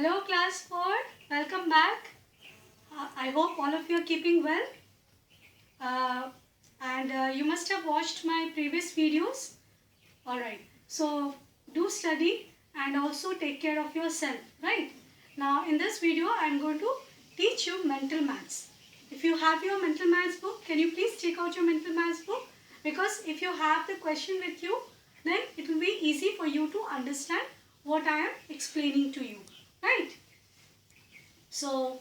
Hello class 4, welcome back. I hope all of you are keeping well. You must have watched my previous videos. Alright, so do study and also take care of yourself, right? Now in this video I am going to teach you mental maths. If you have your mental maths book, can you please take out your mental maths book? Because if you have the question with you, then it will be easy for you to understand what I am explaining to you, right? So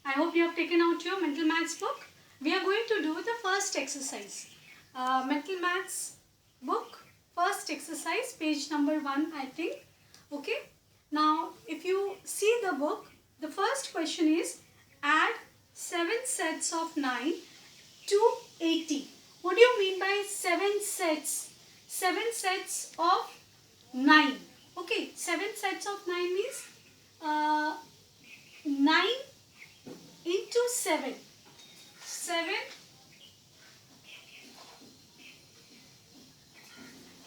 I hope you have taken out your mental maths book. We are going to do the first exercise. Mental maths book, first exercise, page number 1 I think. Okay. Now if you see the book, the first question is add 7 sets of 9 to 80. What do you mean by 7 sets? 7 sets of 9. Okay, 7 sets of 9 means 9 into 7. 7.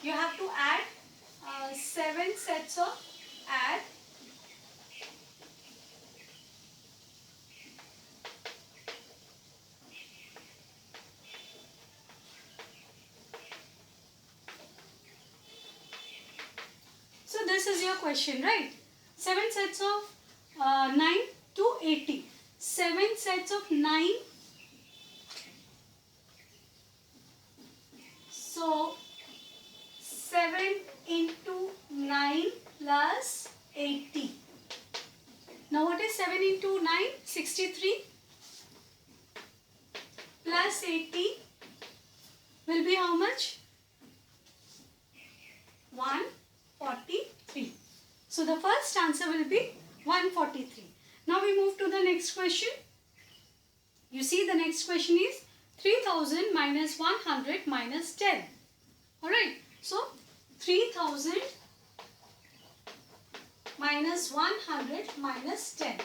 You have to add 7 sets of add. So this is your question, right? 7 sets of 9 to 80. 7 sets of 9. So 7 into 9 plus 80. Now what is 7 into 9? 63 plus 80 will be how much? 143. So the first answer will be 143. Now we move to the next question. You see the next question is 3000 minus 100 minus 10. Alright. So 3000 minus 100 minus 10.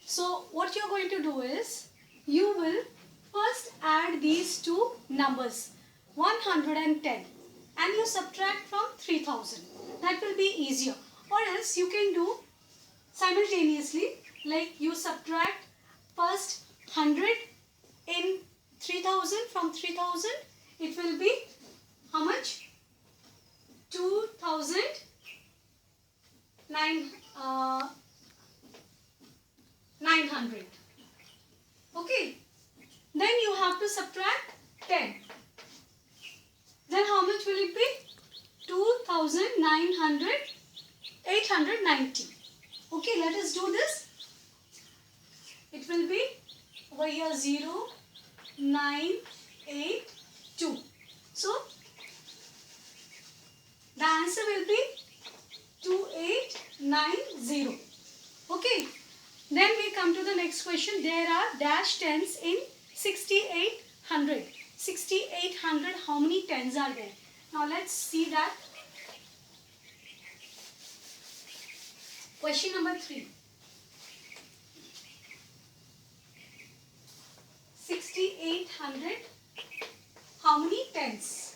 So what you are going to do is you will first add these two numbers 110 and you subtract from 3000. That will be easier. Or else you can do simultaneously, like you subtract first 100 in 3000 from 3000. It will be how much? 900. Okay. Then you have to subtract 10. Then how much will it be? 890. Okay, let us do this. It will be over here 0, 9, 8, 2. So the answer will be 2890. Okay. Then we come to the next question. There are dash tens in 6800. 6800, how many tens are there? Now let's see that. Question number 3. 6800, how many tens?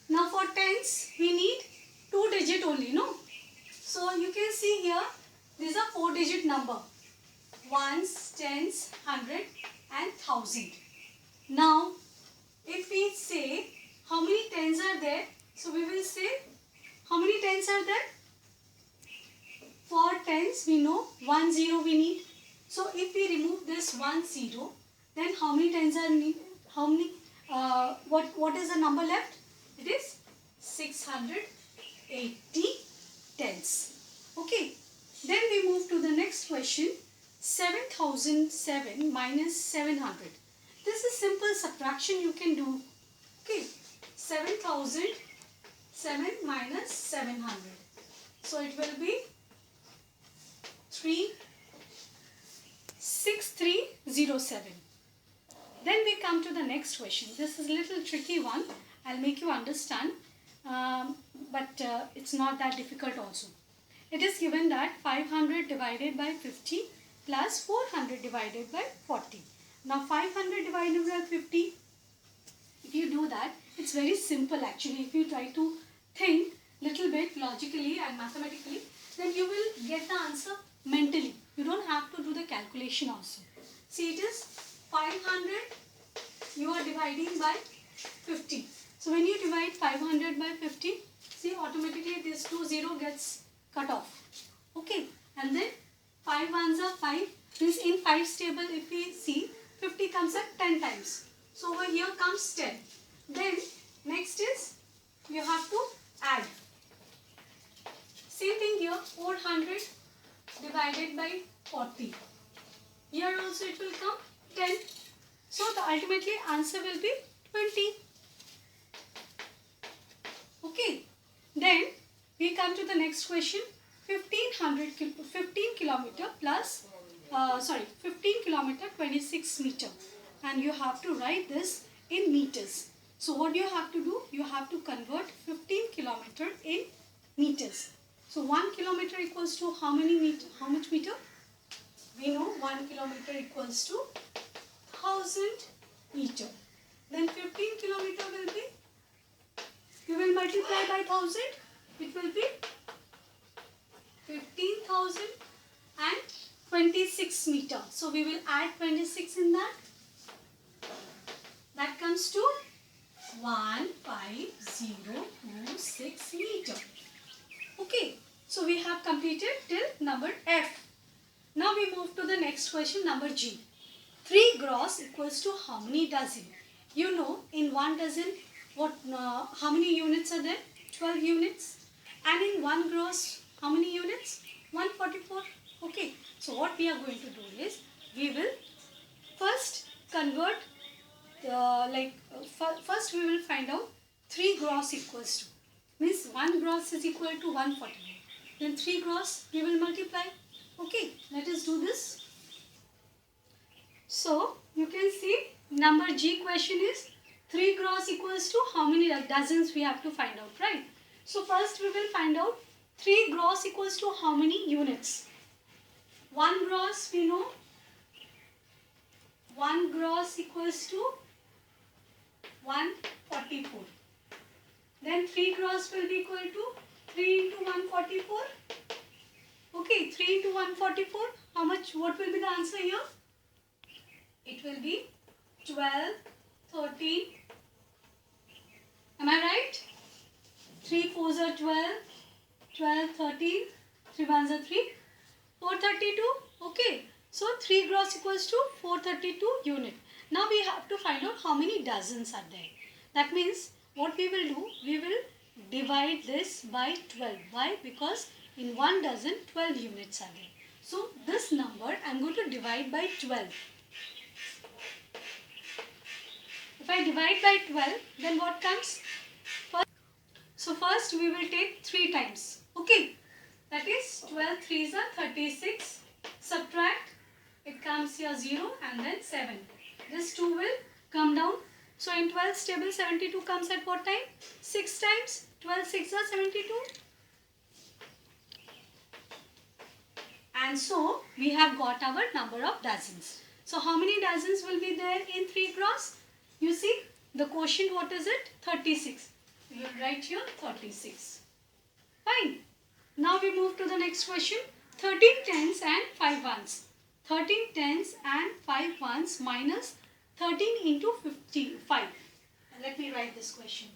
Now for tens, we need 2 digit only, no? So you can see here, these are 4 digit number. Ones, tens, 100 and 1000. Now, if we say how many tens are there, so we will say how many tens are there? 4 tens we know, 1 0 we need. So if we remove this 1 0, then how many tens are needed? How many? What is the number left? It is 680 tens. Okay. Then we move to the next question. 7007 minus 700. This is simple subtraction you can do. Okay. 7007 minus 700. So it will be 6307. Then we come to the next question. This is a little tricky one. I'll make you understand. But it's not that difficult also. It is given that 500 divided by 50 plus 400 divided by 40. Now 500 divided by 50, if you do that, it's very simple actually. If you try to think little bit logically and mathematically, then you will get the answer mentally. You don't have to do the calculation also. See, it is 500 you are dividing by 50. So when you divide 500 by 50, see, automatically this 20 gets cut off. Okay, and then 5 ones are 5. Means in 5's table, if we see, 50 comes at 10 times. So over here comes 10. Then next is you have to add. Same thing here, 400 divided by 40. Here also it will come 10. So the ultimately answer will be 20. Okay. Then we come to the next question. 15 kilometer plus 15 kilometer 26 meter, and you have to write this in meters. So what you have to do, you have to convert 15 kilometer in meters. So 1 kilometer equals to how many meter? How much meter? We know 1 kilometer equals to 1000 meter. Then 15 kilometer will be, you will multiply by 1000, it will be 15,026 meter. So we will add 26 in that. That comes to 15026 meter. Okay. So we have completed till number F. Now we move to the next question, number G. 3 gross equals to how many dozen? You know, in 1 dozen, how many units are there? 12 units. And in 1 gross, how many units? 144. Okay. So what we are going to do is, we will first convert, first we will find out 3 gross equals to. Means 1 gross is equal to 144. Then 3 gross we will multiply. Okay. Let us do this. So you can see number G question is 3 gross equals to how many dozens we have to find out, right? So first we will find out 3 gross equals to how many units? 1 gross we know. 1 gross equals to 144. Then 3 gross will be equal to 3 into 144. Okay, 3 into 144. How much? What will be the answer here? It will be 12, 13. Am I right? 3 4s are 12, 12, 13, 3 1s are 3, 432. Okay. So 3 gross equals to 432 unit. Now we have to find out how many dozens are there. That means what we will do, we will divide this by 12. Why? Because in 1 dozen 12 units are there. So this number I am going to divide by 12. If I divide by 12, then what comes? First we will take 3 times. Okay. That is 12 3s are 36. Subtract. It comes here 0 and then 7. This 2 will come down. So in 12's table 72 comes at what time? 6 times. 12 6 are 72. And so we have got our number of dozens. So how many dozens will be there in 3 gross? You see the quotient, what is it? 36. We will write here 36. Fine. Now we move to the next question. 13 tens and 5 ones. 13 tens and 5 ones minus 13 into 55. Let me write this question.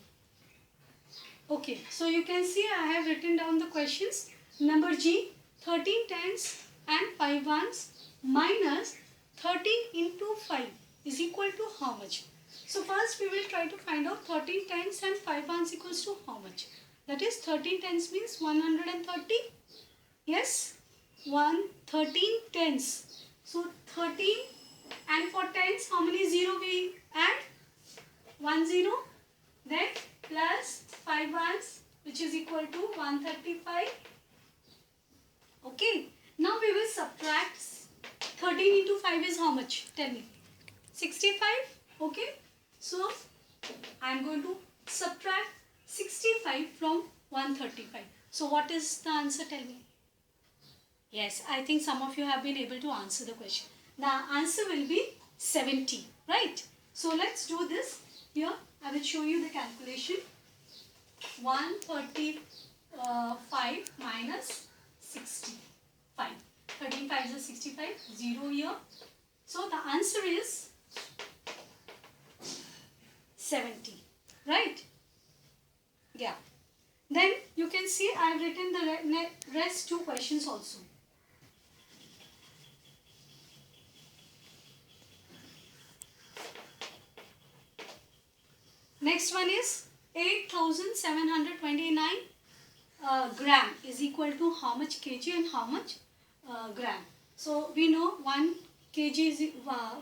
Okay. So you can see I have written down the questions. Number G. 13 tens and 5 ones minus 13 into 5 is equal to how much? So first we will try to find out 13 tens and 5 ones equals to how much? That is 13 tens means 130. Yes, 13 tens. So 13, and for tens how many 0 we add? 1 0. Then plus 5 ones which is equal to 135. Okay. Now we will subtract 13 into 5 is how much? Tell me. 65. Okay. So I am going to subtract 65 from 135. So what is the answer? Tell me. Yes, I think some of you have been able to answer the question. The answer will be 70. Right. So let's do this. Here I will show you the calculation. 135 minus 60. Fine. 13 5s is 65. 0 here. So the answer is 70. Right? Yeah. Then you can see I have written the rest 2 questions also. Next one is 8729 gram is equal to how much kg and how much gram. So we know 1 kg is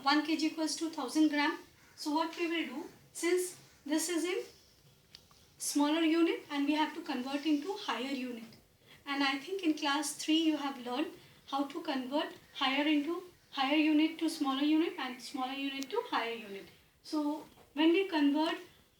1 kg equals to 1000 gram. So what we will do, since this is in smaller unit and we have to convert into higher unit, and I think in class 3 you have learned how to convert higher unit to smaller unit and smaller unit to higher unit. So when we convert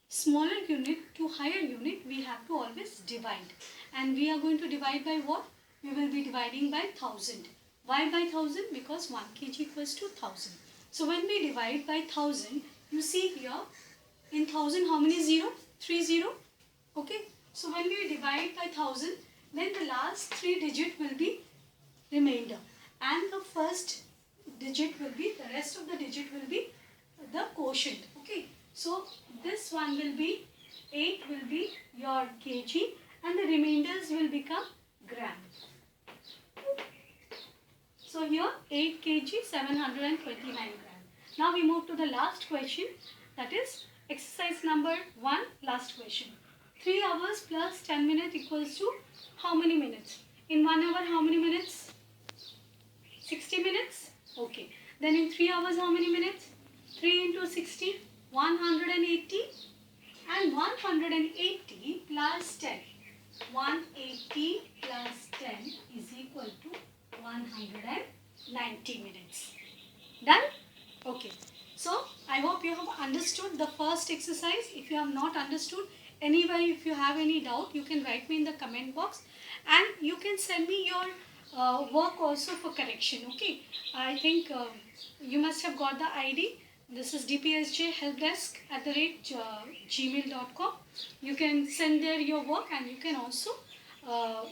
smaller unit to higher unit, we have to always divide, and we are going to divide by what? We will be dividing by 1000. Why by 1000? Because 1 kg equals to 1000. So when we divide by 1000, you see here in 1000 how many 0? 3 0. Okay. So when we divide by 1000, then the last 3 digit will be remainder, and the first digit will be, the rest of the digit will be the quotient. Okay. So this one will be 8 will be your kg, and the remainders will become gram. So here 8 kg 729 gram. Now we move to the last question, that is exercise number 1, last question. 3 hours plus 10 minutes equals to how many minutes? In 1 hour how many minutes? 60 minutes. Okay. Then in 3 hours how many minutes? 3 into 60, 180, and 180 plus 10. 180 plus 10 is equal to 190 minutes. Done? Okay. So I hope you have understood the first exercise. If you have not understood, anyway, if you have any doubt, you can write me in the comment box, and you can send me your work also for correction. Okay. I think you must have got the ID. This is dpsjhelpdesk@gmail.com. You can send there your work, and you can also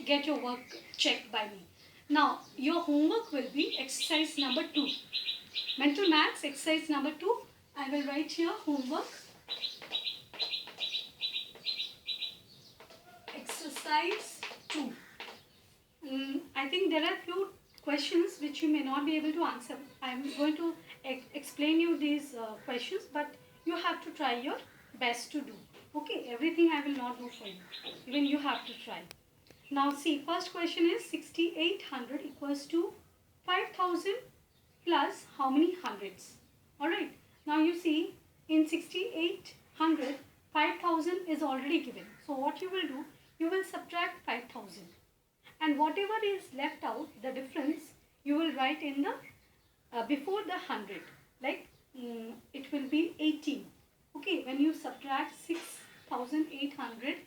get your work checked by me. Now, your homework will be exercise number 2. Mental Maths, exercise number 2. I will write here homework. Exercise 2. I think there are few questions which you may not be able to answer. I am going to explain you these questions, but you have to try your best to do. Okay, everything I will not do for you. Even you have to try. Now see, first question is 6800 equals to 5000 plus how many hundreds? Alright, now you see in 6800, 5000 is already given. So what you will do, you will subtract 5000. And whatever is left out, the difference, you will write in the before the 100, like it will be 18. Okay, when you subtract 6800,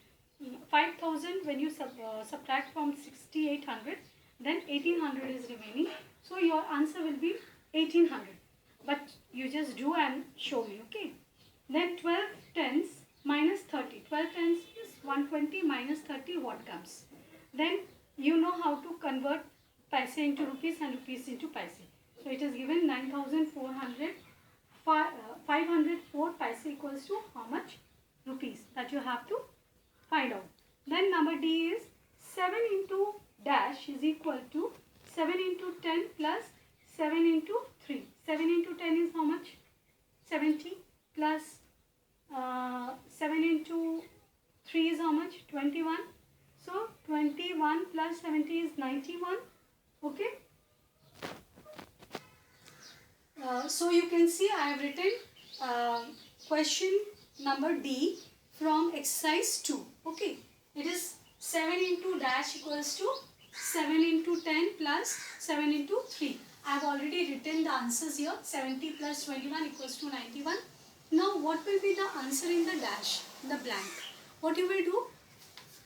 5000 when you subtract from 6800, then 1800 is remaining. So your answer will be 1800. But you just do and show me. Okay. Then 12 tens minus 30. 12 tens is 120 minus 30. What comes? Then you know how to convert paise into rupees and rupees into paise. So it is given 9400. 504 paise equals to how much rupees? That you have to find out. Then number D is 7 into dash is equal to 7 into 10 plus 7 into 3. 7 into 10 is how much? 70 plus 7 into 3 is how much? 21. So 21 plus 70 is 91. Okay. So you can see I have written question number D from exercise 2. Okay. It is 7 into dash equals to 7 into 10 plus 7 into 3. I have already written the answers here. 70 plus 21 equals to 91. Now what will be the answer in the dash, the blank? What you will do?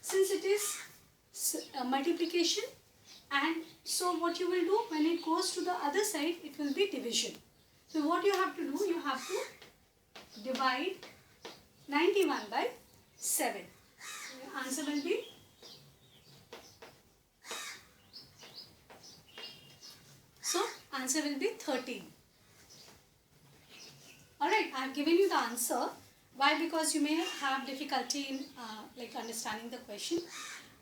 Since it is multiplication, and so what you will do, when it goes to the other side, it will be division. So what you have to do, you have to divide 91 by 7. The answer will be answer will be 13. Alright, I have given you the answer. Why? Because you may have difficulty in understanding the question.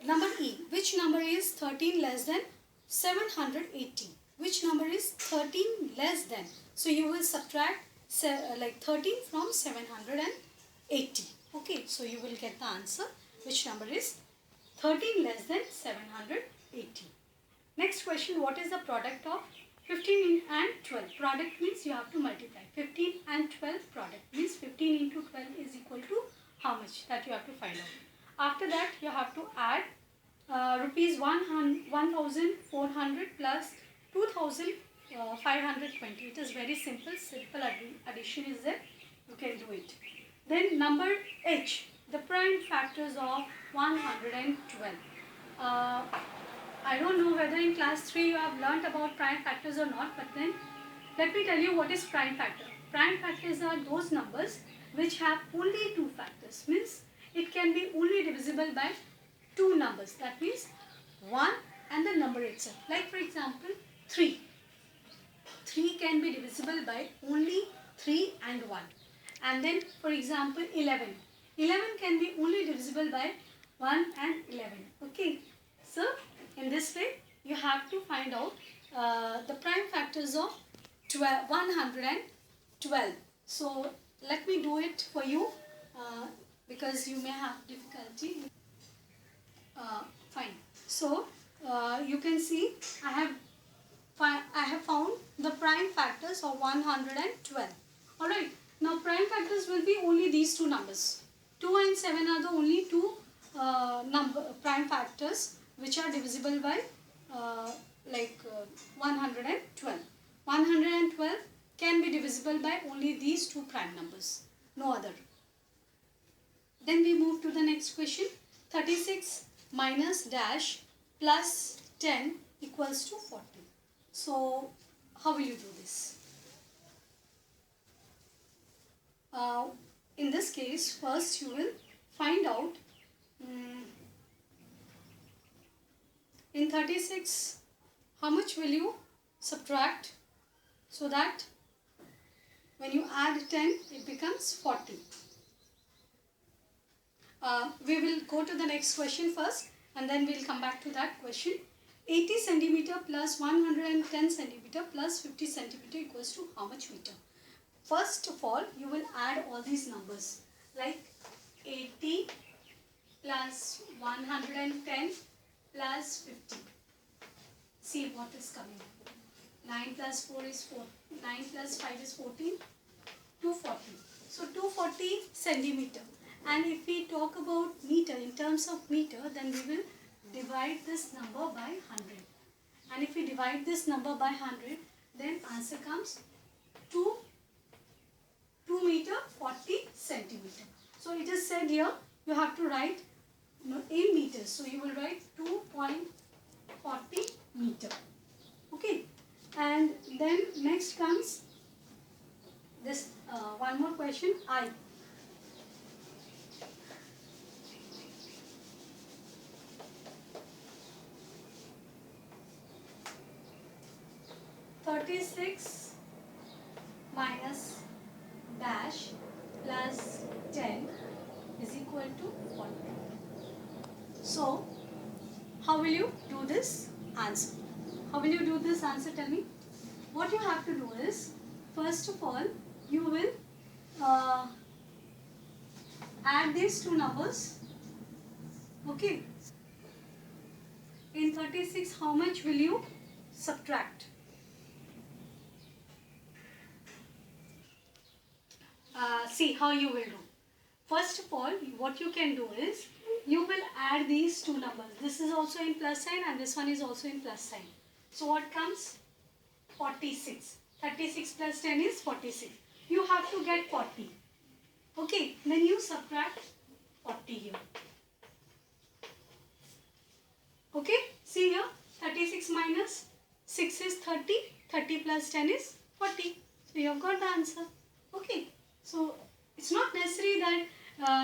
Number E. Which number is 13 less than 780? Which number is 13 less than? So you will subtract 13 from 780. Okay, so you will get the answer. Which number is 13 less than 780? Next question. What is the product of 15 and 12? Product means you have to multiply. 15 and 12 product means 15 into 12 is equal to how much? That you have to find out. After that you have to add rupees 1400 plus 2520. It is very simple. Simple addition is there. You can do it. Then number H. The prime factors of 112. I don't know whether in class 3 you have learnt about prime factors or not, but then let me tell you what is prime factor. Prime factors are those numbers which have only two factors. Means it can be only divisible by two numbers. That means 1 and the number itself. Like for example 3. 3 can be divisible by only 3 and 1. And then for example 11. 11 can be only divisible by 1 and 11. Okay. So in this way you have to find out the prime factors of 112. So let me do it for you because you may have difficulty. Fine. So you can see I have found the prime factors of 112. Alright. Now prime factors will be only these two numbers. 2 and 7 are the only two prime factors which are divisible by 112. 112 can be divisible by only these two prime numbers, no other. Then we move to the next question. 36 minus dash plus 10 equals to 40. So how will you do this? In this case, first you will find out in 36 how much will you subtract so that when you add 10 it becomes 40. We will go to the next question first and then we will come back to that question. 80 centimeter plus 110 centimeter plus 50 centimeter equals to how much meter? First of all, you will add all these numbers like 80 plus 110 plus 50. See what is coming. 9 plus 4 is 4. 9 plus 5 is 14. 240. So 240 centimeter. And if we talk about meter, in terms of meter, then we will divide this number by 100. And if we divide this number by 100, then answer comes 2 meter 40 centimeter. So it is said here you have to write in meters. So you will write 2.40 meter. Okay. And then next comes this one more question. I. (36 minus dash plus 10 is equal to 40. So, how will you do this answer? How will you do this answer? Tell me. What you have to do is, first of all, you will add these two numbers. Okay. In 36, how much will you subtract? See how you will do. First of all, what you can do is, you will add these two numbers. This is also in plus sign and this one is also in plus sign. So what comes? 46. 36 plus 10 is 46. You have to get 40. Okay, then you subtract 40 here. Okay, see here, 36 minus 6 is 30. 30 plus 10 is 40. So you have got the answer. Okay, so it's not necessary that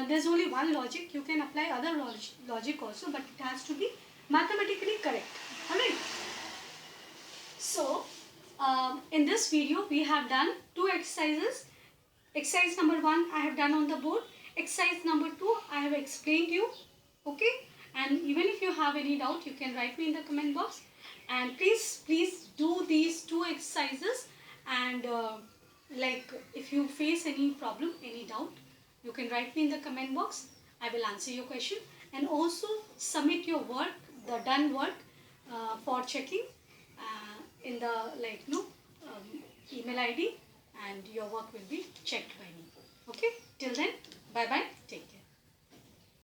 there's only one logic. You can apply other logic also, but it has to be mathematically correct. Alright. So in this video we have done two exercises. Exercise number 1 I have done on the board. Exercise number 2 I have explained you. Okay, and even if you have any doubt, you can write me in the comment box. And please do these two exercises, and like if you face any problem, any doubt, you can write me in the comment box. I will answer your question, and also submit your work, the done work, for checking in the email ID, and your work will be checked by me. Okay, till then, bye bye, take care.